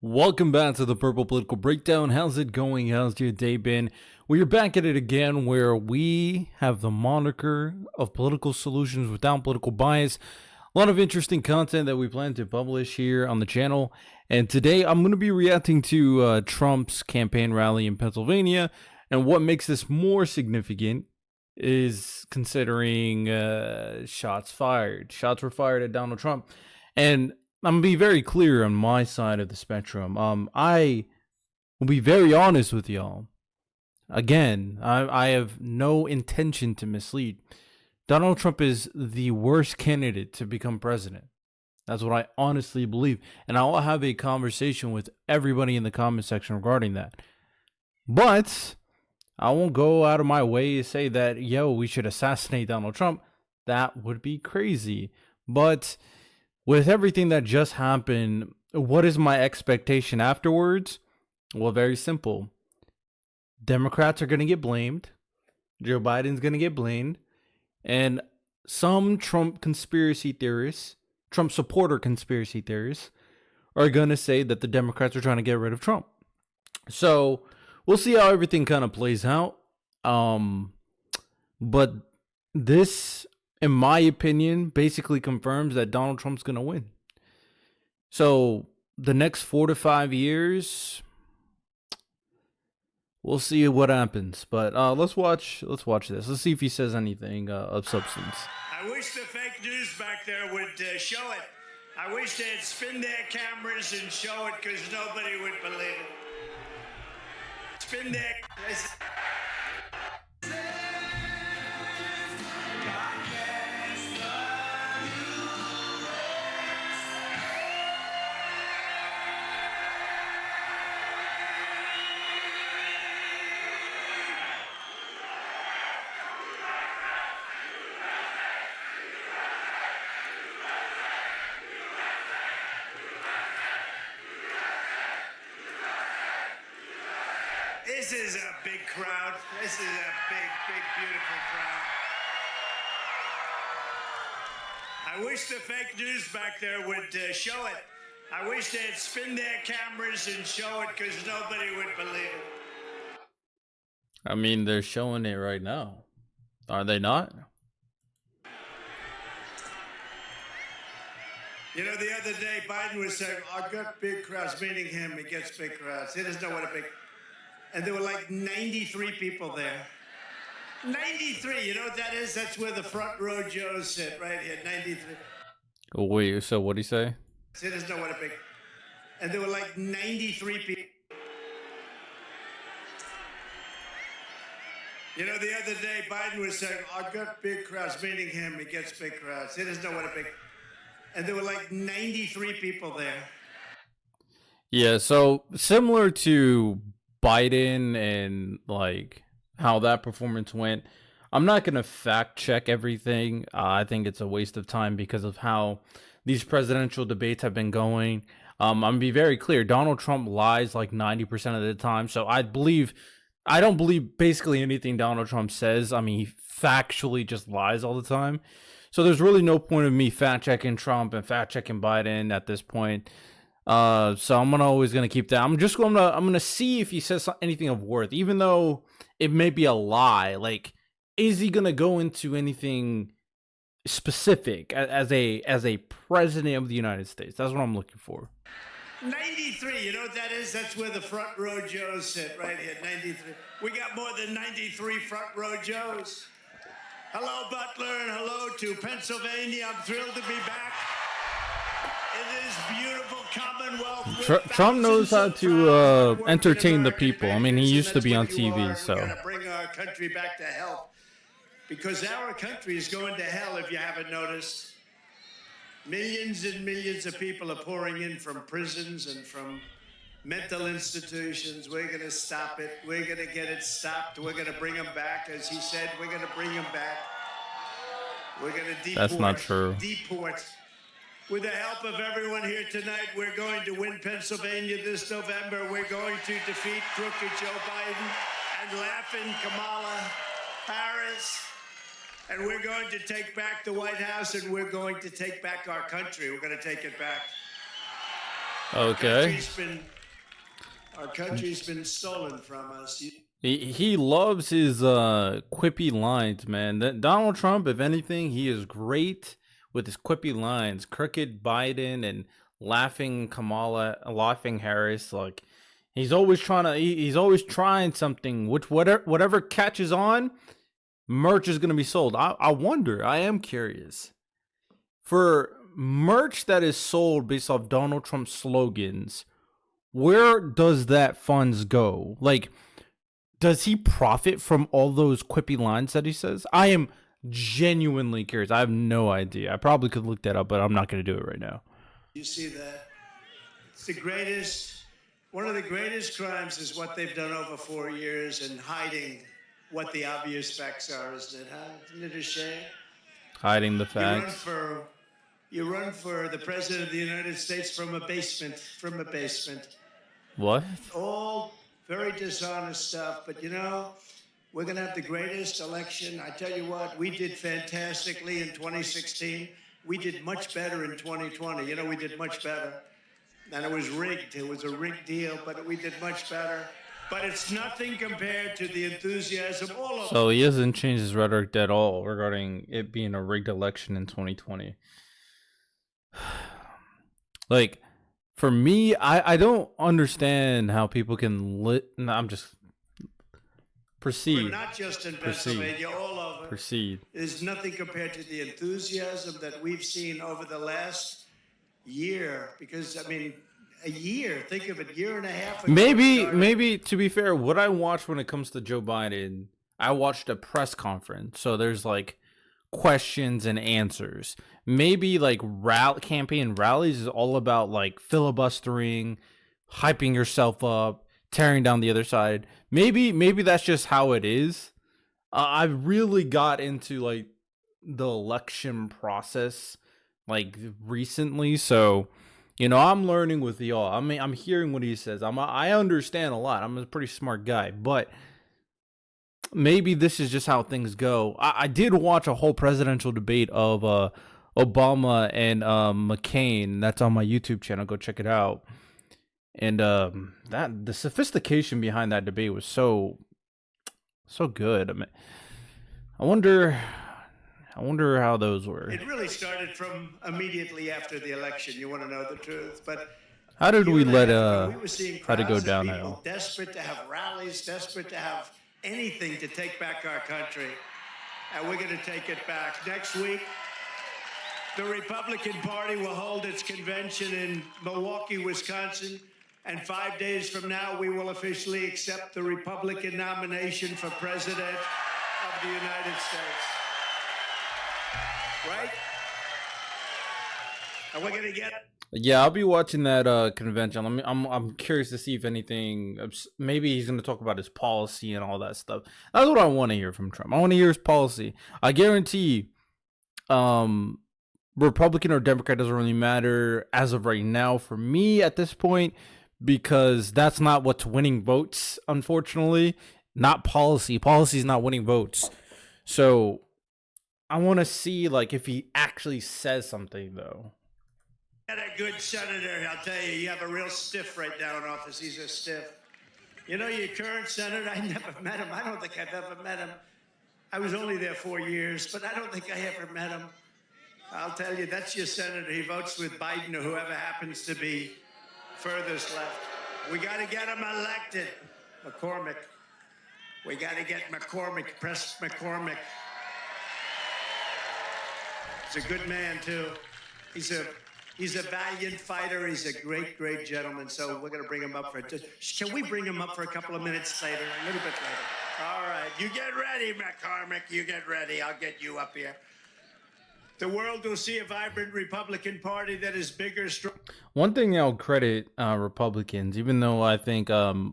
Welcome back to the Purple Political Breakdown. How's it going? How's your day been? We are back at it again where we have the moniker of political solutions without political bias. A lot of interesting content that we plan to publish here on the channel. And today I'm going to be reacting to Trump's campaign rally in Pennsylvania. And what makes this more significant is considering shots fired. Shots were fired at Donald Trump. And I'm gonna be very clear on my side of the spectrum. I will be very honest with y'all. Again, I have no intention to mislead. Donald Trump is the worst candidate to become president. That's what I honestly believe. And I'll have a conversation with everybody in the comment section regarding that. But I won't go out of my way to say that, we should assassinate Donald Trump. That would be crazy. But with everything that just happened, what is my expectation afterwards? Well, very simple. Democrats are going to get blamed. Joe Biden's going to get blamed. And some Trump conspiracy theorists, Trump supporter conspiracy theorists, are going to say that the Democrats are trying to get rid of Trump. So we'll see how everything kind of plays out. But this, in my opinion, basically confirms that Donald Trump's going to win. So the next 4 to 5 years, we'll see what happens. But let's watch this. Let's see if he says anything of substance. I wish the fake news back there would show it. I wish they'd spin their cameras and show it, because nobody would believe it. Spin their... This is a big crowd. This is a big, beautiful crowd. I wish the fake news back there would show it. I wish they'd spin their cameras and show it, because nobody would believe it. I mean, they're showing it right now. Are they not? You know, the other day, Biden was saying, I've got big crowds, meaning him. He gets big crowds. He doesn't know what a big... And there were like 93 people there. 93, you know what that is? That's where the front row Joes sit, right here, 93. Oh, wait, so what'd he say? He doesn't know what a big... And there were like 93 people. You know, the other day, Biden was saying, I've got big crowds, meaning him. He gets big crowds. He doesn't know what a big... And there were like 93 people there. Yeah, so similar to Biden and like how that performance went, I'm not going to fact check everything. I think it's a waste of time because of how these presidential debates have been going. I'm going to be very clear. Donald Trump lies like 90% of the time. So I don't believe basically anything Donald Trump says. I mean, he factually just lies all the time. So there's really no point of me fact checking Trump and fact checking Biden at this point. So I'm always gonna keep that. I'm gonna see if he says anything of worth, even though it may be a lie. Like, is he gonna go into anything specific as a president of the United States? That's what I'm looking for. 93, you know what that is? That's where the front row Joes sit, right here, 93. We got more than 93 front row Joes. Hello, Butler, and hello to Pennsylvania. I'm thrilled to be back. It is beautiful Commonwealth. Trump knows how to entertain the people. I mean, he used to be on TV, so. We're going to bring our country back to health, because our country is going to hell, if you haven't noticed. Millions and millions of people are pouring in from prisons and from mental institutions. We're going to stop it. We're going to get it stopped. We're going to bring them back. As he said, we're going to bring them back. We're going to deport. That's not true. Deport. With the help of everyone here tonight, we're going to win Pennsylvania this November. We're going to defeat crooked Joe Biden and laughing Kamala Harris. And we're going to take back the White House, and we're going to take back our country. We're going to take it back. Okay. Our country's been stolen from us. He loves his quippy lines, man. Donald Trump, if anything, he is great with his quippy lines. Crooked Biden and laughing Kamala, laughing Harris. Like he's always trying to. He's always trying something. Which whatever catches on, merch is gonna be sold. I wonder. I am curious for merch that is sold based off Donald Trump slogans. Where does that funds go? Like, does he profit from all those quippy lines that he says? I am genuinely curious. I have no idea. I probably could look that up, but I'm not going to do it right now. You see that? It's the greatest, one of the greatest crimes is what they've done over 4 years and hiding what the obvious facts are, isn't it, huh? Isn't it a shame? Hiding the facts. You run for the President of the United States from a basement, What? All very dishonest stuff, but you know, we're going to have the greatest election. I tell you what, we did fantastically in 2016. We did much better in 2020. You know, we did much better. And it was rigged. It was a rigged deal, but we did much better. But it's nothing compared to the enthusiasm all over. So he hasn't changed his rhetoric at all regarding it being a rigged election in 2020. Like, for me, I don't understand how people can no, I'm just proceed. But not just in Pennsylvania, all over. Proceed. There's nothing compared to the enthusiasm that we've seen over the last year. Because I mean, a year. Think of it, year and a half ago. Maybe to be fair, what I watch when it comes to Joe Biden, I watched a press conference. So there's like questions and answers. Maybe like campaign rallies is all about like filibustering, hyping yourself up, tearing down the other side. Maybe that's just how it is. I really got into like the election process like recently, so you know I'm learning with y'all. I mean, I'm hearing what he says. I understand a lot. I'm a pretty smart guy, but maybe this is just how things go. I did watch a whole presidential debate of Obama and McCain. That's on my YouTube channel. Go check it out. And that the sophistication behind that debate was so good. I mean, I wonder how those were. It really started from immediately after the election. You want to know the truth, but how did we let we were seeing how to go crowds of down people now? desperate to have rallies, desperate to have anything to take back our country, and we're going to take it back. Next week, the Republican Party will hold its convention in Milwaukee, Wisconsin, and 5 days from now, we will officially accept the Republican nomination for President of the United States. Right? And we're going to get... Yeah, I'll be watching that convention. I'm curious to see if anything. Maybe he's going to talk about his policy and all that stuff. That's what I want to hear from Trump. I want to hear his policy. I guarantee, Republican or Democrat doesn't really matter as of right now for me at this point, because that's not what's winning votes. Unfortunately, not policy. Policy is not winning votes. So I want to see like if he actually says something though. Got a good senator, I'll tell you. You have a real stiff right now in office. He's a stiff. You know, your current senator, I never met him. I don't think I've ever met him. I was only there 4 years, but I don't think I ever met him. I'll tell you, that's your senator. He votes with Biden or whoever happens to be furthest left. We got to get him elected. McCormick. We got to get McCormick. Press McCormick. He's a good man, too. He's a valiant fighter. He's a great, great gentleman. So we're going to bring him up for it. Can we bring him up for a couple of minutes later? A little bit later. All right. You get ready, McCormick. You get ready. I'll get you up here. The world will see a vibrant Republican Party that is bigger, stronger. One thing I'll credit Republicans, even though I think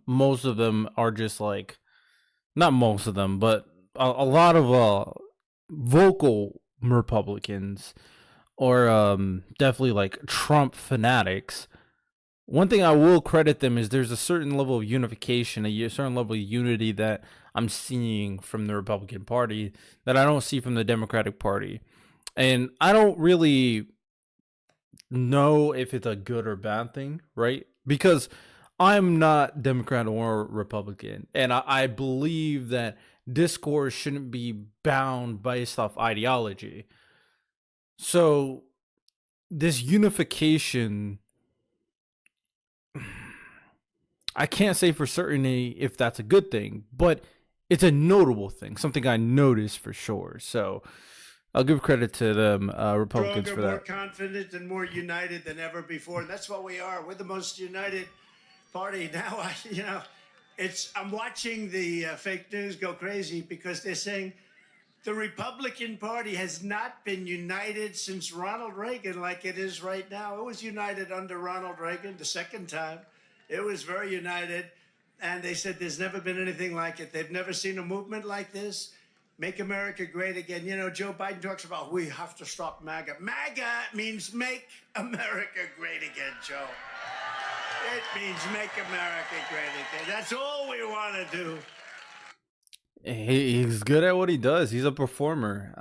most of them are just like, not most of them, but a lot of vocal Republicans, or definitely like Trump fanatics. One thing I will credit them is there's a certain level of unification, a certain level of unity that I'm seeing from the Republican Party that I don't see from the Democratic Party. And I don't really know if it's a good or bad thing, right? Because I'm not Democrat or Republican, and I believe that discourse shouldn't be bound based off ideology. So this unification, I can't say for certainty if that's a good thing, but it's a notable thing, something I noticed for sure. So I'll give credit to them Republicans Stronger, for more that. confident, and more united than ever before. And that's what we are. We're the most united party now. I'm watching the fake news go crazy because they're saying the Republican Party has not been united since Ronald Reagan like it is right now. It was united under Ronald Reagan the second time. It was very united. And they said there's never been anything like it. They've never seen a movement like this. Make America great again. You know, Joe Biden talks about we have to stop MAGA. MAGA means make America great again, Joe. It means make America great again. That's all we want to do. He's good at what he does. He's a performer.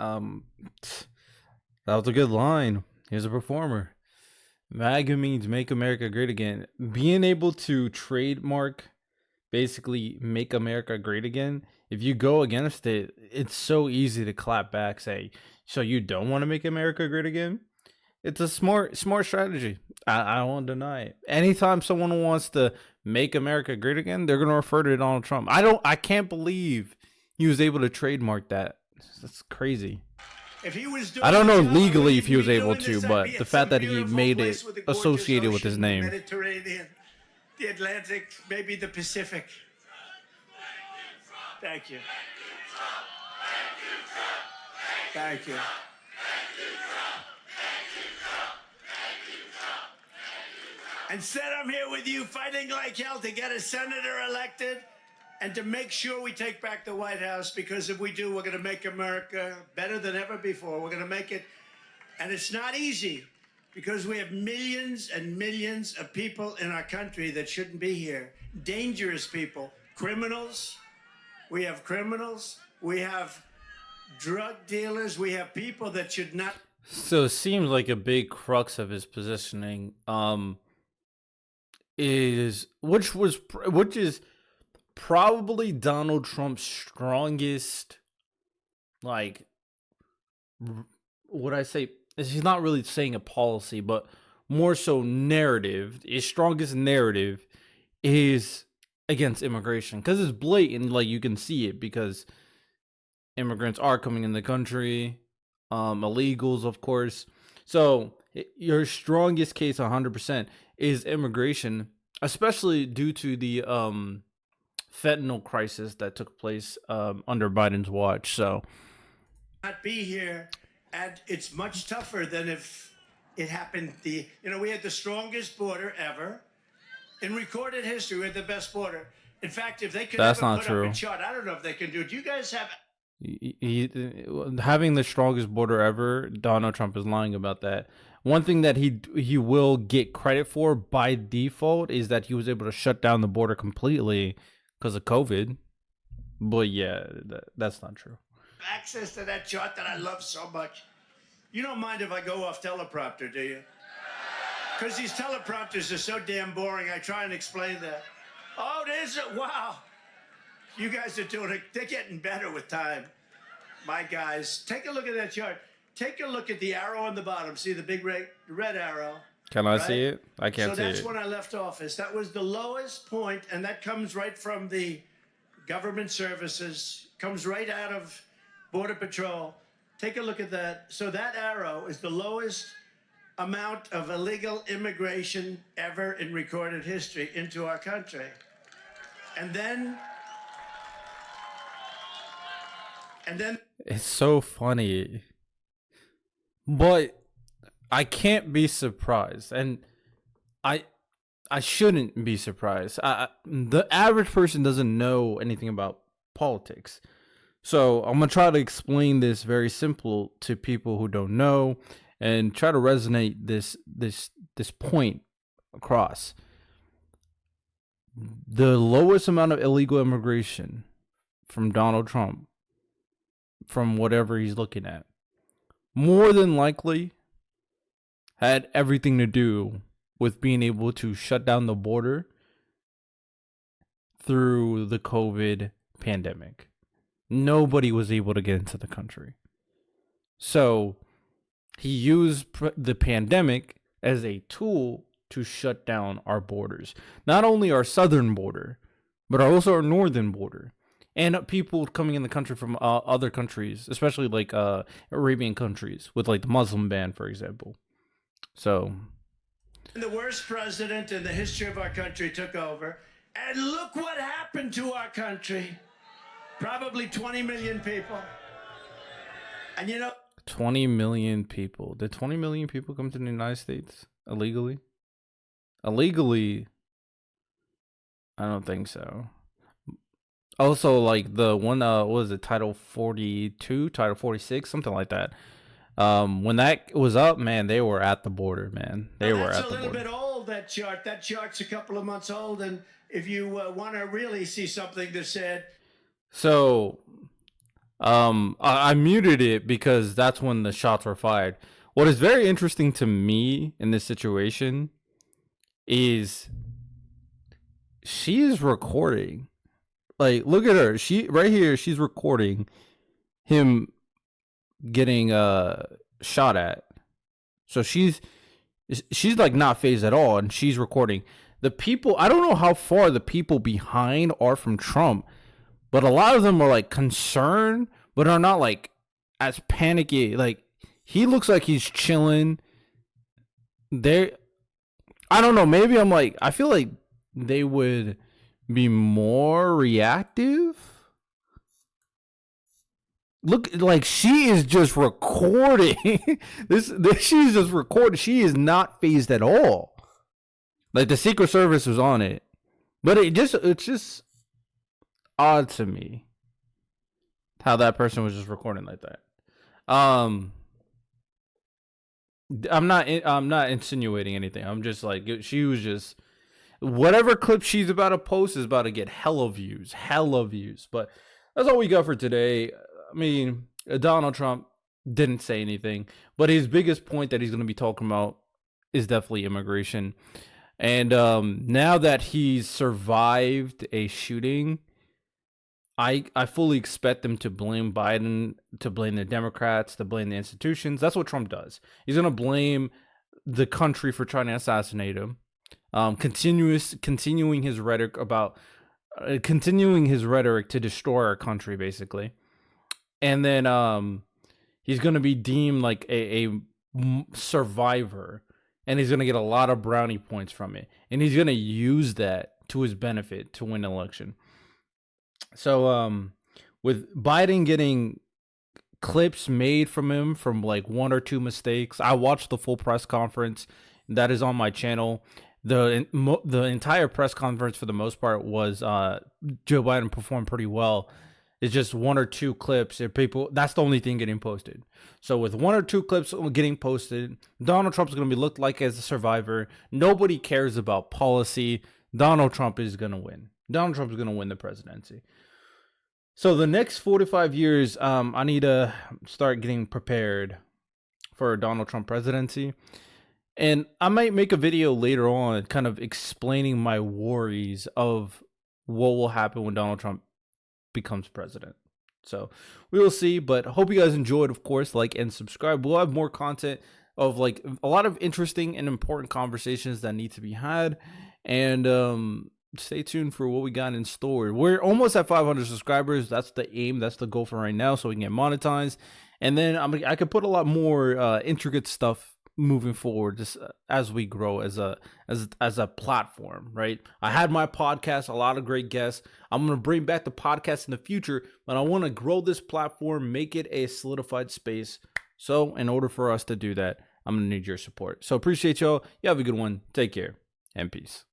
That was a good line. He's a performer. MAGA means make America great again. Being able to trademark basically make America great again, if you go against it, it's so easy to clap back, say, so you don't want to make America great again? It's a smart strategy. I won't deny it. Anytime someone wants to make America great again, they're gonna refer to Donald Trump. I can't believe he was able to trademark that. That's crazy. If he was doing I don't know the job, legally we'd if he was be able doing to, this, I'd but be the at fact some that he beautiful made place it with a gorgeous associated with his ocean, name. the Mediterranean, the Atlantic, maybe the Pacific. Thank you. Thank you. Instead, I'm here with you fighting like hell to get a senator elected and to make sure we take back the White House, because if we do, we're going to make America better than ever before. We're going to make it. And it's not easy because we have millions and millions of people in our country that shouldn't be here. Dangerous people, criminals. We have criminals. We have drug dealers. We have people that should not. So it seems like a big crux of his positioning is which is probably Donald Trump's strongest, like, what I say is he's not really saying a policy, but more so narrative. His strongest narrative is against immigration because it's blatant, like you can see it because immigrants are coming in the country, illegals, of course. So your strongest case 100% is immigration, especially due to the fentanyl crisis that took place under Biden's watch. So not be here, and it's much tougher than if it happened. We had the strongest border ever in recorded history. We had the best border. In fact, if they could that's ever not put true. up a chart, I don't know if they can do it. Do you guys have? Having the strongest border ever, Donald Trump is lying about that. One thing that he will get credit for by default is that he was able to shut down the border completely because of COVID. But yeah, that's not true. Access to that chart that I love so much. You don't mind if I go off teleprompter, do you? Because these teleprompters are so damn boring. I try and explain that. Oh, there's a wow. You guys are doing it. They're getting better with time. My guys, take a look at that chart. Take a look at the arrow on the bottom. See the big red arrow? Can I see it? I can't see it. So that's when I left office. That was the lowest point, and that comes right from the government services, comes right out of Border Patrol. Take a look at that. So that arrow is the lowest amount of illegal immigration ever in recorded history into our country. And then it's so funny, but I can't be surprised, and I shouldn't be surprised. The average person doesn't know anything about politics, so I'm gonna try to explain this very simple to people who don't know, and try to resonate this point across. The lowest amount of illegal immigration from Donald Trump, from whatever he's looking at, more than likely had everything to do with being able to shut down the border through the COVID pandemic. Nobody was able to get into the country. So he used the pandemic as a tool to shut down our borders. Not only our southern border, but also our northern border. And people coming in the country from other countries, especially like Arabian countries with like the Muslim ban, for example. So the worst president in the history of our country took over. And look what happened to our country. Probably 20 million people. And you know, 20 million people. Did 20 million people come to the United States illegally? Illegally, I don't think so. Also, like the one, what was it, Title 42, Title 46, something like that. When that was up, man, they were at the border, man. They were at the border. That's a little bit old, that chart. That chart's a couple of months old, and if you want to really see something that said. So, I muted it because that's when the shots were fired. What is very interesting to me in this situation is she is recording. Like, look at her. She right here, she's recording him getting shot at. So she's like not phased at all, and she's recording. The people, I don't know how far the people behind are from Trump, but a lot of them are like concerned, but are not like as panicky. Like, he looks like he's chilling. I don't know, maybe I'm like, I feel like they would be more reactive. Look, like, she is just recording. this she's just recording. She is not phased at all. Like, the Secret Service was on it, but it's just odd to me how that person was just recording like that. I'm not insinuating anything. I'm just like, she was just, whatever clip she's about to post is about to get hella views. But that's all we got for today. I mean, Donald Trump didn't say anything, but his biggest point that he's going to be talking about is definitely immigration. And now that he's survived a shooting, I fully expect them to blame Biden, to blame the Democrats, to blame the institutions. That's what Trump does. He's going to blame the country for trying to assassinate him. Continuing his rhetoric to destroy our country, basically. And then he's going to be deemed like a survivor, and he's going to get a lot of brownie points from it, and he's going to use that to his benefit to win the election. So with Biden getting clips made from him from like one or two mistakes, I watched the full press conference that is on my channel. The entire press conference, for the most part, was Joe Biden performed pretty well. It's just one or two clips. That's the only thing getting posted. So with one or two clips getting posted, Donald Trump's going to be looked like as a survivor. Nobody cares about policy. Donald Trump is going to win. Donald Trump is going to win the presidency. So the next 45 years, I need to start getting prepared for a Donald Trump presidency. And I might make a video later on kind of explaining my worries of what will happen when Donald Trump becomes president. So we will see, but hope you guys enjoyed. Of course, like and subscribe. We'll have more content of like a lot of interesting and important conversations that need to be had. And stay tuned for what we got in store. We're almost at 500 subscribers. That's the aim. That's the goal for right now, so we can get monetized. And then I could put a lot more intricate stuff moving forward, just as we grow as a platform, right? I had my podcast, a lot of great guests. I'm going to bring back the podcast in the future, but I want to grow this platform, make it a solidified space. So in order for us to do that, I'm going to need your support. So appreciate y'all. You have a good one. Take care and peace.